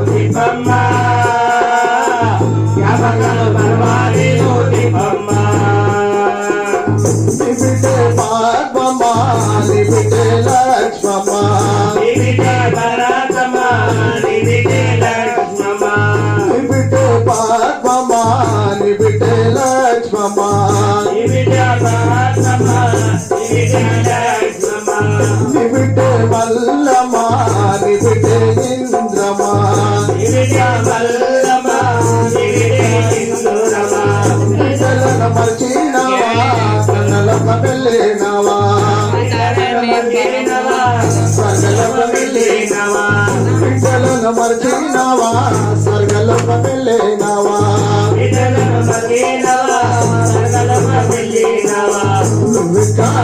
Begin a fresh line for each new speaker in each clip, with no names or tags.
తిప్పమ్మ జ్ఞాపకాలు పర్వాలి తిప్పమ్మ
నిబిటే పాపమ్మ నిబిటే లక్ష్మమ్మ
నిబిటే భరతమ్మ నిబిటే లక్ష్మమ్మ
నిబిటే పాపమ్మ నిబిటే లక్ష్మమ్మ
నిబిటే భరతమ్మ నిబిటే లక్ష్మమ్మ
నిబిటే వల్లమ్మ నిబిటే ఇంద్రమ్మ
నిబిటే వల్లమ్మ నిబిటే ఇంద్రమ్మ
నిజలన మర్చినావా కన్నలక వెళ్ళినావా స్వర్గలోక వెళ్ళినావా నిజలన మర్చినావా స్వర్గలోక వెళ్ళినావా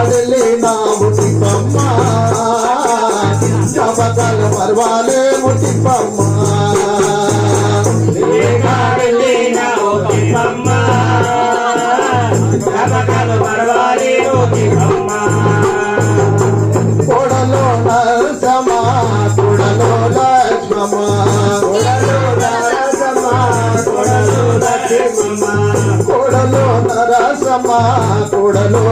వెళ్ళినావు తిప్పమ్మ జ్ఞాపకాలు పర్వాలే ముట్టిప్పమ్మ కొడలో నరసమా కొడలో లక్ష్మమ్మ కొడలో నరసమా కొడలో